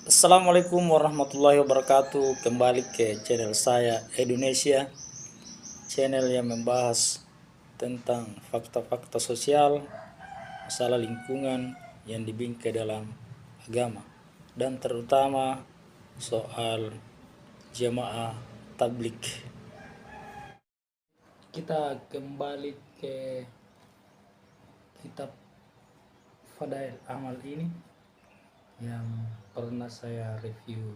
Assalamualaikum warahmatullahi wabarakatuh. Kembali ke channel saya Indonesia, channel yang membahas tentang fakta-fakta sosial, masalah lingkungan yang dibingkai dalam agama, dan terutama soal jamaah tablik. Kita kembali ke kitab Fadail Amal ini yang pernah saya review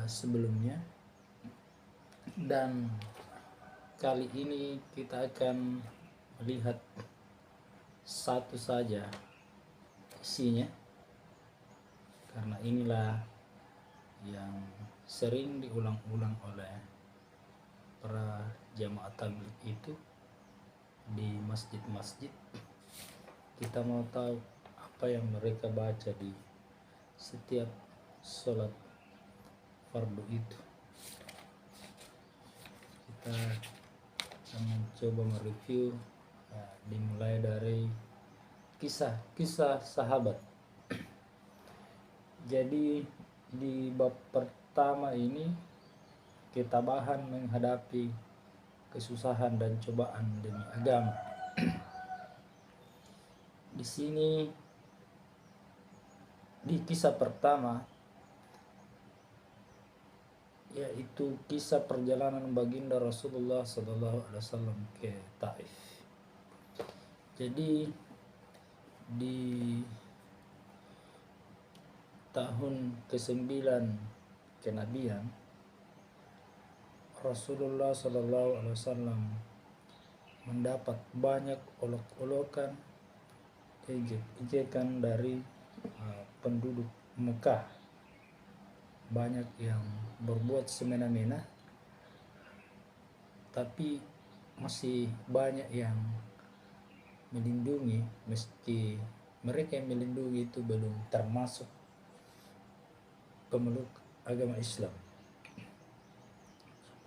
sebelumnya, dan kali ini kita akan melihat satu saja isinya, karena inilah yang sering diulang-ulang oleh para jamaah tabligh itu di masjid-masjid. Kita mau tahu apa yang mereka baca di setiap sholat fardu itu. Kita akan mencoba mereview, dimulai dari kisah-kisah sahabat. Jadi di bab pertama ini kita bahan menghadapi kesusahan dan cobaan demi agama. Di sini di kisah pertama, yaitu kisah perjalanan baginda Rasulullah SAW ke Taif. Jadi di tahun ke-9 kenabian, Rasulullah SAW mendapat banyak olok-olokan, ejekan dari penduduk Mekah. Banyak yang berbuat semena-mena, tapi masih banyak yang melindungi, meski mereka yang melindungi itu belum termasuk pemeluk agama Islam.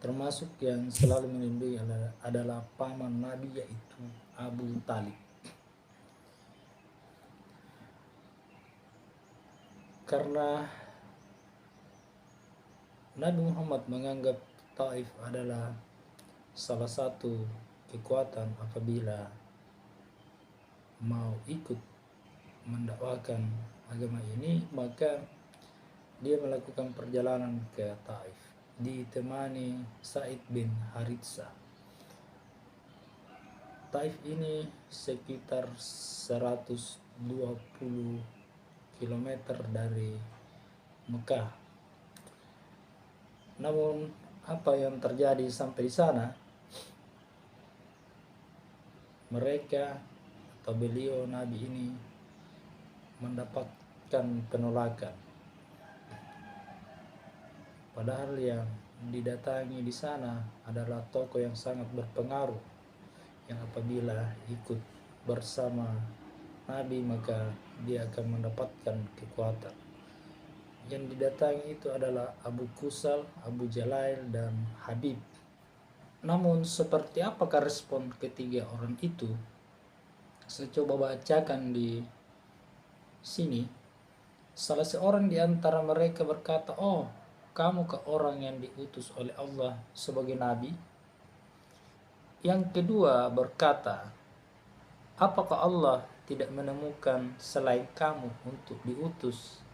Termasuk yang selalu melindungi adalah paman Nabi, yaitu Abu Talib. Karena Nabi Muhammad menganggap Taif adalah salah satu kekuatan apabila mau ikut mendakwakan agama ini, maka dia melakukan perjalanan ke Taif ditemani Sa'id bin Haritsah. Taif ini sekitar 120 km dari Mekah. Namun apa yang terjadi sampai di sana, mereka atau beliau Nabi ini mendapatkan penolakan. Padahal yang didatangi di sana adalah tokoh yang sangat berpengaruh, yang apabila ikut bersama Nabi maka dia akan mendapatkan kekuatan. Yang didatangi itu adalah Abu Kusal, Abu Jalail, dan Habib. Namun seperti apakah respon ketiga orang itu? Saya coba bacakan di sini. Salah seorang di antara mereka berkata, "Oh, kamu ke orang yang diutus oleh Allah sebagai nabi?" Yang kedua berkata, "Apakah Allah tidak menemukan selain kamu untuk diutus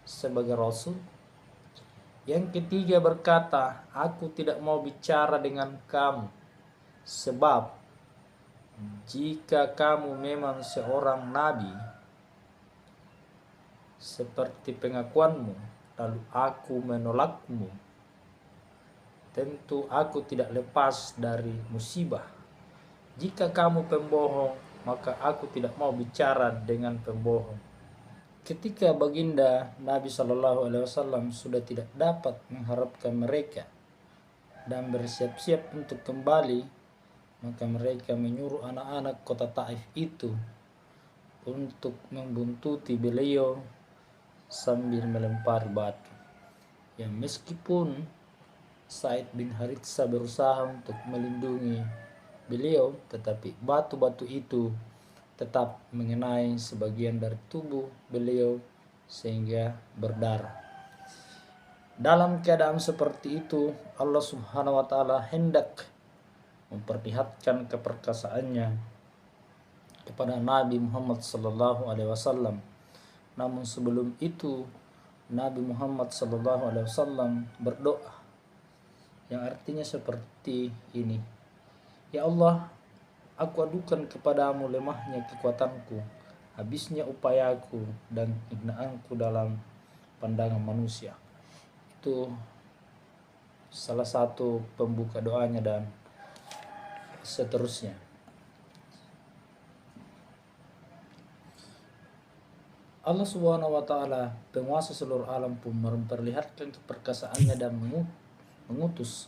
sebagai rasul?" Yang ketiga berkata, "Aku tidak mau bicara dengan kamu, sebab jika kamu memang seorang nabi seperti pengakuanmu, lalu aku menolakmu, tentu aku tidak lepas dari musibah. Jika kamu pembohong, maka aku tidak mau bicara dengan pembohong." Ketika baginda Nabi SAW sudah tidak dapat mengharapkan mereka dan bersiap-siap untuk kembali, maka mereka menyuruh anak-anak kota Taif itu untuk membuntuti beliau sambil melempar batu. Yang meskipun Sa'id bin Haritsah berusaha untuk melindungi beliau, tetapi batu-batu itu tetap mengenai sebagian dari tubuh beliau sehingga berdarah. Dalam keadaan seperti itu, Allah Subhanahu wa taala hendak memperlihatkan keperkasaannya kepada Nabi Muhammad sallallahu alaihi wasallam. Namun sebelum itu, Nabi Muhammad sallallahu alaihi wasallam berdoa yang artinya seperti ini. Ya Allah, aku adukan kepadamu lemahnya kekuatanku, habisnya upayaku, dan hinaanku dalam pandangan manusia. Itu salah satu pembuka doanya dan seterusnya. Allah Subhanahu wa taala, penguasa seluruh alam, pun memperlihatkan keperkasaannya dan mengutus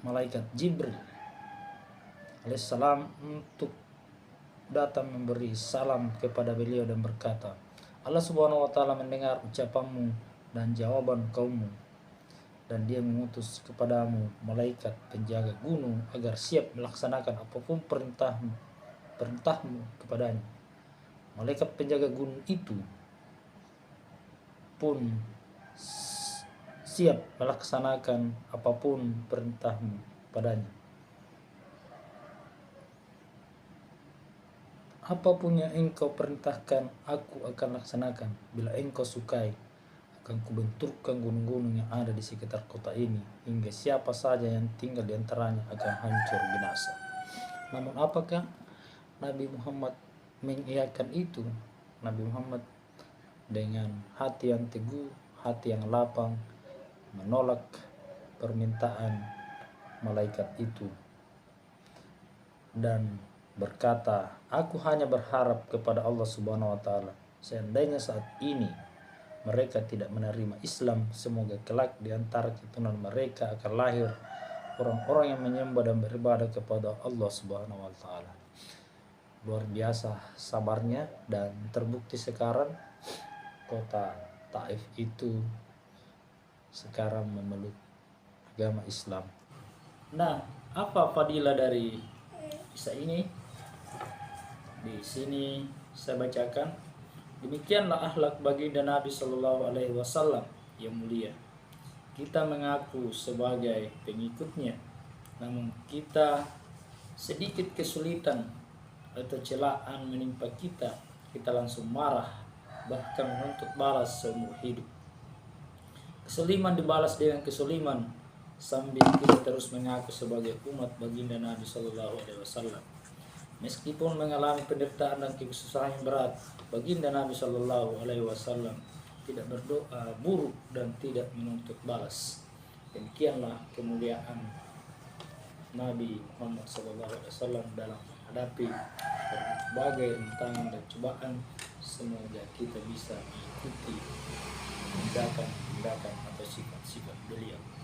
malaikat Jibril alaihissalam untuk datang memberi salam kepada beliau dan berkata, Allah Subhanahu wa taala mendengar ucapanmu dan jawaban kaummu, dan dia mengutus kepadamu malaikat penjaga gunung agar siap melaksanakan apapun perintahmu kepadanya. Malaikat penjaga gunung itu pun siap melaksanakan apapun perintahmu padanya. Apapun yang engkau perintahkan, aku akan laksanakan. Bila engkau sukai, akan kubenturkan gunung-gunung yang ada di sekitar kota ini, hingga siapa saja yang tinggal di antaranya akan hancur binasa. Namun apakah Nabi Muhammad mengiyakan itu? Nabi Muhammad dengan hati yang teguh, hati yang lapang, menolak permintaan malaikat itu dan berkata, aku hanya berharap kepada Allah Subhanahu wa taala, seandainya saat ini mereka tidak menerima Islam, semoga kelak di antara keturunan mereka akan lahir orang-orang yang menyembah dan beribadah kepada Allah Subhanahu wa taala. Luar biasa sabarnya, dan terbukti sekarang kota Taif itu sekarang memeluk agama Islam. Nah, apa fadilah dari kisah ini? Di sini saya bacakan. Demikianlah akhlak baginda Nabi Shallallahu Alaihi Wasallam yang mulia. Kita mengaku sebagai pengikutnya, namun kita sedikit kesulitan atau celaan menimpa kita langsung marah, bahkan menuntut balas seumur hidup. Kesoliman dibalas dengan kesoliman, sambil kita terus mengaku sebagai umat baginda Nabi Shallallahu Alaihi Wasallam. Meskipun mengalami penderitaan dan kesusahan yang berat, baginda Nabi Shallallahu Alaihi Wasallam tidak berdoa buruk dan tidak menuntut balas. Demikianlah kemuliaan Nabi Muhammad Shallallahu Alaihi Wasallam dalam menghadapi berbagai rintangan dan cobaan. Semoga kita bisa mengikuti tindakan atau sifat-sifat beliau.